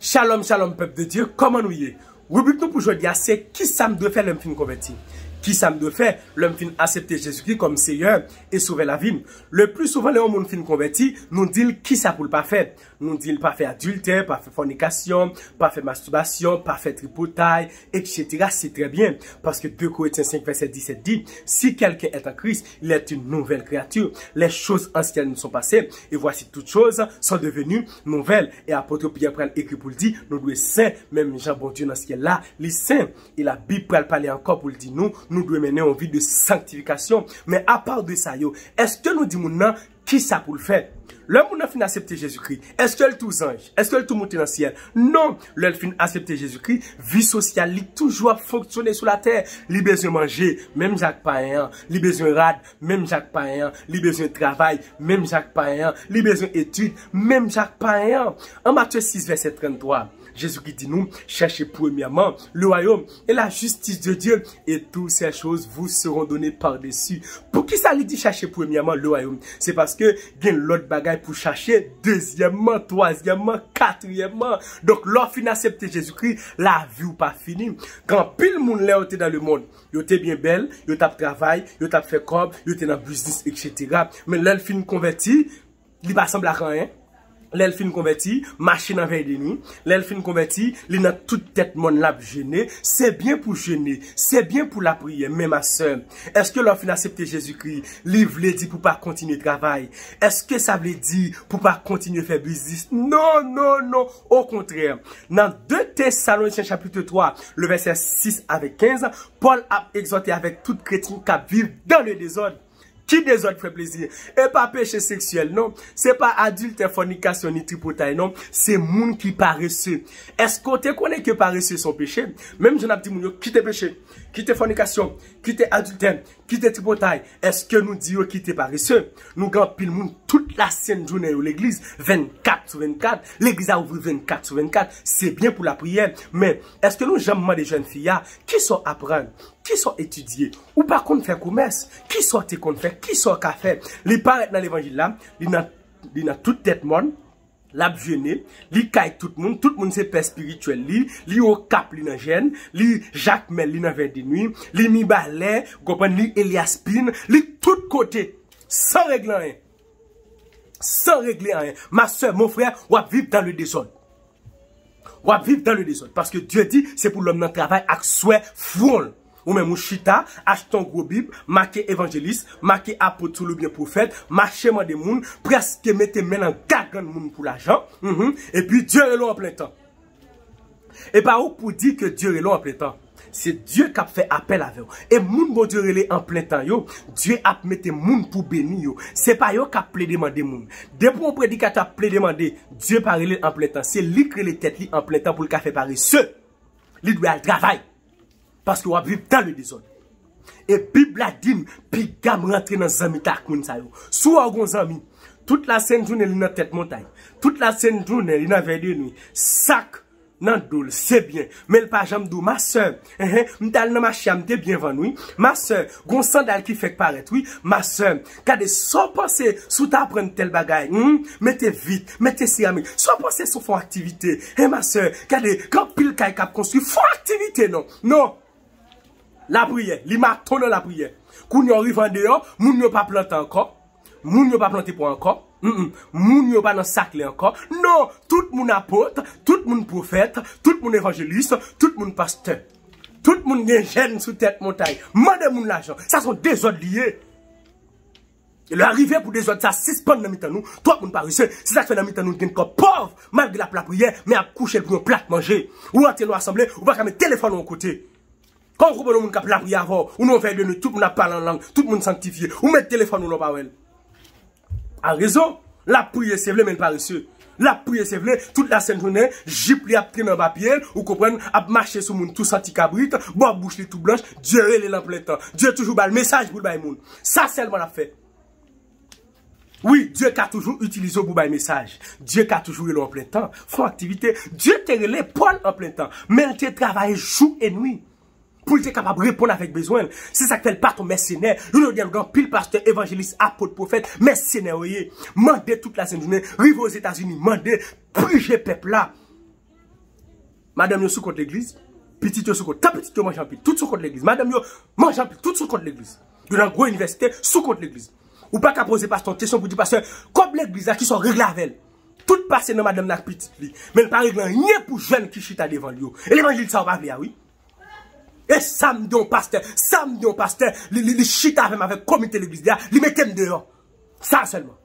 Shalom, shalom, peuple de Dieu, comment nous y est? Rubrique nous pour aujourd'hui, c'est qui ça me doit faire l'homme fin converti? Qui ça me doit faire l'homme fin accepter Jésus-Christ comme Seigneur et sauver la vie? Le plus souvent, les hommes fin converti, nous disent qui ça pour le pas faire? Nous disent pas faire adultère, pas faire fornication, pas faire masturbation, pas faire tripotaille, etc. C'est très bien. Parce que 2 Corinthiens 5, verset 17 dit, si quelqu'un est en Christ, il est une nouvelle créature. Les choses anciennes nous sont passées, et voici toutes choses sont devenues nouvelles. Et apôtre Pierre prend écrit pour le dire, nous devons saints, même Jean bon Dieu dans ce qui est là, les saints. Et la Bible peut parler encore pour le dire, nous devons mener une vie de sanctification. Mais à part de ça, est-ce que nous disons maintenant, qui ça pour le faire? L'homme a fin accepter Jésus-Christ. Est-ce que le tout ange? Est-ce que le tout monté dans le ciel? Non. L'homme fin accepter Jésus-Christ. Vie sociale, il toujours fonctionner sur la terre. Il besoin manger, même Jacques Païen. Il besoin rad, même Jacques Païen. Il besoin travail, même Jacques Païen. Il besoin études, même Jacques Païen. En Matthieu 6, verset 33. Jésus-Christ dit nous, cherchez premièrement le royaume et la justice de Dieu et toutes ces choses vous seront données par-dessus. Pour qui ça lui dit chercher premièrement le royaume? C'est parce que il y a l'autre bagaille pour chercher deuxièmement, troisièmement, quatrièmement. Donc lorsqu'on accepte Jésus-Christ, la vie ou pas finie. Quand pile monde là dans le monde, yo était bien belle, yo t'a travail, yo t'a fait comme, yo était dans business, etc. Mais là, le fin converti, il va sembler à rien. L'elfine converti, machine en veille de nuit. L'elfine converti, il n'a toute tête mon lap gêné. C'est bien pour gêner. C'est bien pour la prière. Mais ma soeur, est-ce que l'elfine accepte Jésus-Christ? Livre le dit pour pas continuer de travail. Est-ce que ça veut dire pour pas continuer de faire business? Non, non, non. Au contraire. Dans 2 Thessaloniciens chapitre 3, le verset 6 avec 15, Paul a exhorté avec toute chrétien qui vivent dans le désordre. Qui désordre fait plaisir? Et pas péché sexuel, non. C'est pas adultère, fornication, ni tripotaille, non. C'est moun qui paresseux. Est-ce qu'on te connaît que paresseux sont péché? Même je n'ai pas dit moun, quitte péché, quitte fornication, quitte adultère, quitte tripotaille. Est-ce que nous disons quitte paresseux? Nous gardons pile moun toute la sainte journée de l'église, 24 sur 24. L'église a ouvert 24 sur 24. C'est bien pour la prière. Mais, est-ce que nous jamais des jeunes filles, qui sont apprendre? Qui sont étudiés, ou par contre faire commerce, qui sont te qu'on fait, qui sont qu'à faire. Les paraît dans l'évangile là, il n'a toute tête monde, l'a jeûné, li caille tout le monde c'est père spirituel, li au cap, li nan gêne, li Jacques Mel, li nan veille de nuit, li mi balai, comprenez, li Elias Pin, li tout côté, sans régler rien. Sans régler rien. Ma soeur, mon frère, on va vivre dans le désordre. On va vivre dans le désordre. Parce que Dieu dit, c'est pour l'homme dans le travail, avec souhait, frôle. Ou même ou chita, achète un gros bible, marqué évangéliste, marqué apôtre ou bien prophète, marché moi des moun, presque mettez main en gagan moun pour l'argent, et puis Dieu est là en plein temps. Et par où pour dire que Dieu est là en plein temps? C'est Dieu qui a fait appel avec vous. Et moun bon Dieu est en plein temps, yo. Dieu a mis moun pour bénir, yo. C'est pas yo qui a plaidé demander moun. Depuis un prédicateur a plaidé demander, Dieu parle en plein temps. C'est lui qui les têtes en plein temps pour le café paresseux. Lui doit aller travailler. Parce qu'on va vivre dans le désordre. Et Bible a dit, puis gamme rentre dans zami tak moun sa yo. Sou a gon zami, toute la sainte journée li nan tête montagne. Toute la sainte journée li nan veille de nuit. Sac nan dol, c'est bien. Mais le pas jambe dou ma soeur, m'tal nan marché m'te bien vanoui. Ma soeur, gon sandal qui fait paraître oui, ma soeur, kade sans penser sous ta prendre tel bagay, mettez vite, mettez céramique. Sans penser sur font activité. Ma soeur, kade quand pile kay k'ap construit, font activité non. Non. La prière, li maton dans la prière. Koun yon rive en dehors, moun yon pas planté encore. Moun yon pas planté pour encore. Moun yon pas dans sac encore. Non, tout moun apôtre, tout moun prophète, tout moun évangéliste, tout moun pasteur. Tout moun gen gêne sous tête montagne. Mande moun l'argent. Ça sont des autres liés. Et l'arrivée pour des autres, ça suspend dans mi-temps nous. Toi, moun paresseux, c'est ça que fait dans mi-temps nous, gen comme pauvre, malgré la prière, mais à coucher pour un plat manger. Ou entrer dans l'assemblée, ou va mettre téléphone au côté. Quand vous voulez que la prière avant, ou non fait de nous, tout le monde parle en langue, tout le monde sanctifié, ou mettre téléphone ou non pas well. A raison, la prière c'est vrai, mais paresseux. La prière c'est vrai, toute la sainte journée, j'y a pris dans papier, ou comprenez, a marché sur moun tout senti cabrit, bois bouche tout blanche, Dieu est là en plein temps. Dieu toujours bas le message pour le moun. Ça seulement l'a fait. Oui, Dieu qui a toujours utilisé pour le message. Dieu qui a toujours là en plein temps. Font activité. Dieu te relé Paul en plein temps. Mais il te travaille jour et nuit. Pour être capable de répondre avec besoin. C'est ça que fait le pas ton mercenaire. Nous avons grand pile pasteur, évangéliste, apôtre, prophète, mercenaire, voyez. Mandez toute la sainte journée, rive aux États-Unis, mandez, priez peuple là. Madame yo sous contre l'église. Petit yo sous contre. Tant petit yo mange en pile. Tout sous contre l'église. Madame yo mange en pile. Tout sous contre l'église. Yo dans gros université sous contre l'église. Ou pas qu'à poser pasteur question pour dire pasteur, comme l'église qui sont réglées avec elle. Tout passe dans madame la petite li. Mais elle pas régler rien pour jeune qui chita devant lui. Et l'évangile ça va pas oui. Et samedi on pasteur, li chita avec comité l'église là, li mettait dehors. Ça seulement.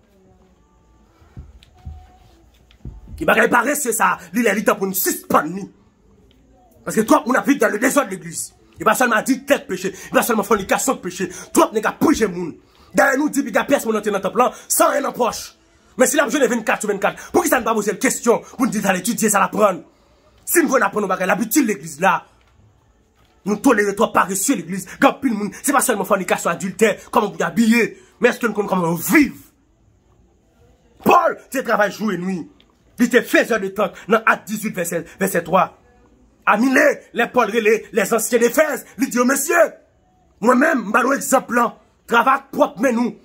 Il va réparer c'est ça, li les temps pour nous suspendre ni. Parce que toi on a vécu dans le désordre de l'église. Il va seulement dire tête péché, il va seulement fornication péché. Toi n'est qu'à prier moun. Derrière nous dit que pièce mon dans ton plan sans rien en poche. Mais si la jeune est 24 sur 24, pour qui ça ne pas poser une question pour nous dire d'aller étudier ça l'apprendre. Si nous voulons apprendre nos bagages, l'habitude de l'église là. Nous tolérons toi paresseux l'église. Quand pile monde, c'est pas seulement fornication adultère, comment vous habiller, mais est-ce que nous connaissons comment vivre? Paul, c'est travail jour et nuit. Il était faiseur de temps dans Acte 18, verset 3. Amilé, les Paul relais, les anciens d'Éphèse, il dit, monsieur, moi-même, je vais exemple là, travail propre, mais nous,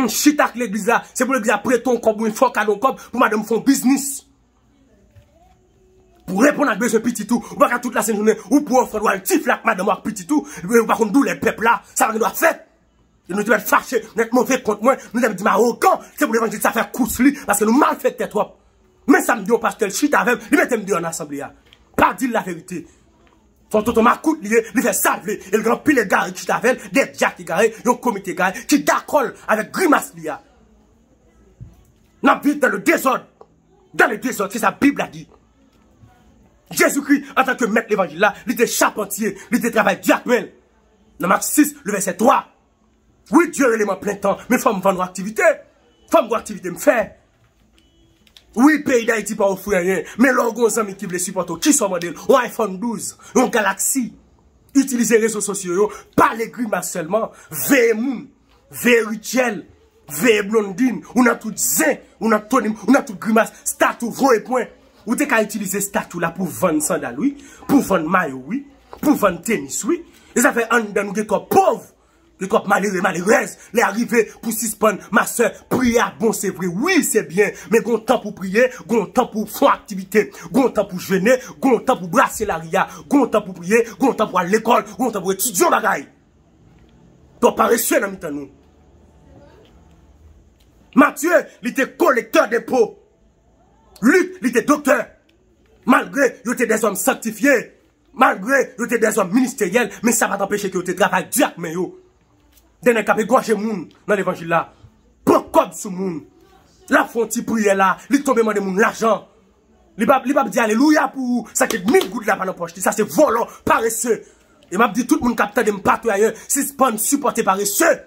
chitak l'église là, c'est pour l'église après ton corps, ou une fois cadeau corps, pour madame font business. Pour répondre à besoin petit tout, ou pas toute la journée, ou pour offrir un petit flac madame ou petit tout, ou pas qu'on doit les peuples là, ça va nous doit faire. Et nous devons être fâchés, nous être mauvais contre moi, nous devons dire arrogant, c'est pour l'évangile ça fait cousli, parce que nous mal fait tête trop. Mais ça me dit au pasteur, chita avec, il met me dit en assemblée. Pas dire la vérité. Son tonton m'a coûté lié, il fait salver, et le grand pile de gars qui t'avait, des jacks qui garé, un comité garé, qui d'accord avec grimace lié. Nous vivons dans le désordre. Dans le désordre, c'est sa Bible a dit. Jésus-Christ, en tant que maître l'évangile là, il était charpentier, il était travail diacmel. Dans Marc 6, le verset 3. Oui, Dieu est l'élément plein temps, mais il faut me vendre activité. Il faut me activité me faire. Oui, pays d'Haïti pas offrir rien, mais l'orgon amis qui veut supporter, qui sont modèles, un iPhone 12, un Galaxy. Utilisez les réseaux sociaux, pas les grimaces seulement, V-Moon, V-Rituel, V-Blondine, on a tout zin, on a tout grimace, statut, gros et point. Ou t'es qu'à utiliser statut là pour vendre sandales, oui, pour vendre maillot, oui, pour vendre tennis, oui. Et ça fait un de nous qui sont pauvres. Les corps malheureuses, les arrivées pour suspendre, ma soeur, prier à bon, c'est vrai, oui, c'est bien, mais gon temps pour prier, gon temps pour faire activité, gon temps pour jeûner, gon temps pour brasser la ria, gon temps pour prier, gon temps pour aller à l'école, gon temps pour étudier au bagaille. Donc, paresseux dans le nous. Matthieu, il était collecteur des pots. Luc, il était docteur. Malgré, il était des hommes sanctifiés. Malgré, il était des hommes ministériels, mais ça va t'empêcher que tu travailles diacre, mais yo. Dès que tu gorge moun dans l'évangile là, prends comme sous moun. La frontière prière là, il tombe de moun l'argent. Il va dire alléluia pour ça que 1000 gouttes là dans la poche. Ça c'est volant, paresseux. Et m'a dit tout le monde capte de me partout ailleurs, si c'est pas supporté paresseux.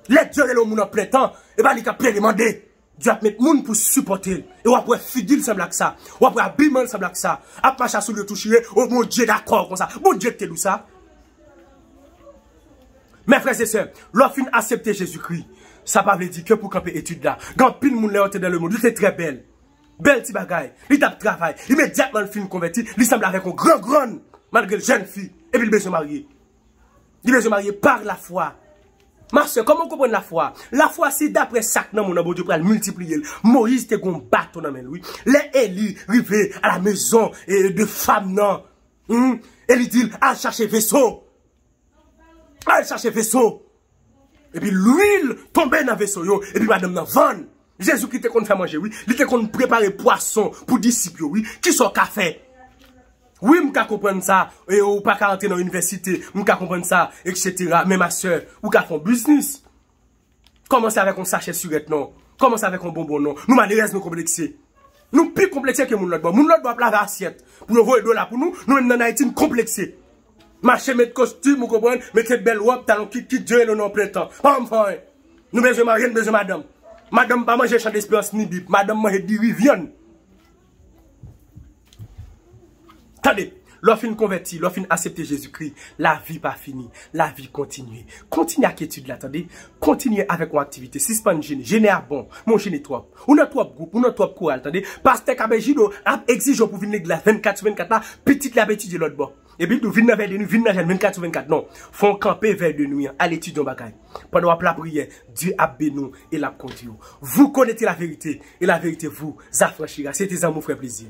Les dieux et le moun en plein temps, et ben il a plein demandé. Dieu a mis moun pour supporter. Et après fidèle semble que ça. Ou après abîmement semble que ça. Après marcher sur le toucher, oh mon Dieu d'accord comme ça. Mon Dieu t'es d'où ça? Mes frères et sœurs, lorsqu'on a accepté Jésus-Christ, ça ne veut pas dire que pour camper étude là. Quand pile moun l'a dans le monde, il était très belle. Belle petit bagaille. Il tape travail. Immédiatement le film converti, il semble avec un grand, malgré le jeune fille. Et puis il veut se marier. Il veut se marier par la foi. Ma soeur, comment comprendre la foi? La foi, c'est d'après ça que mon bon Dieu pour multiplier. Moïse était un bâton dans oui. Les Élie arrivaient à la maison de femmes, non. Et il dit, allez chercher vaisseau. Allez chercher vaisseau. Et puis l'huile tombait dans le vaisseau. Et puis madame n'a vend. Jésus qui était qu'on fait manger, oui. Il était qu'on préparer poisson pour disciples, oui. Qui sont café. Oui, je comprendre ça, et ou pas qu'à rentrer dans l'université, je comprendre ça, etc. Mais ma soeur, ou qu'à faire business. Commencez avec un sachet surette, non. Commencez avec un bonbon, non. Nous, malheureusement, nous complexés. Nous, plus complexés que mon l'autre. Mon l'autre doit laver assiette. Pour envoyer de là pour nous, nous, en Haïti, nous complexés. Marcher, mettre costume, vous comprenez, mettre belle robe, talon qui Dieu le nom plein temps. Pas enfin. Nous, besoin marier, nous, besoin madame. Madame, pas manger champ d'espérance ni bip. Madame, manger dirivienne. Attendez, lorsqu'on converti, lorsqu'on accepte Jésus-Christ, la vie pas finie, la vie continue. Continuez avec l'étude là, attendez. Continuez avec vos activités. Si ce n'est pas une gêne, gêne à bon, mon gêne trop. On a trop groupe, on a trop courage, attendez. Pasteur Kabejido exige pour venir l'église 24/24 là, petite la étudier l'autre bord. Et puis nous venons vers de nous, venons 24/24 non. Font camper vers de nous, à l'étude en bagaille. Pendant la prière, Dieu a béni et l'a conduit. Vous connaissez la vérité et la vérité vous affranchira. C'était ça mon frère plaisir.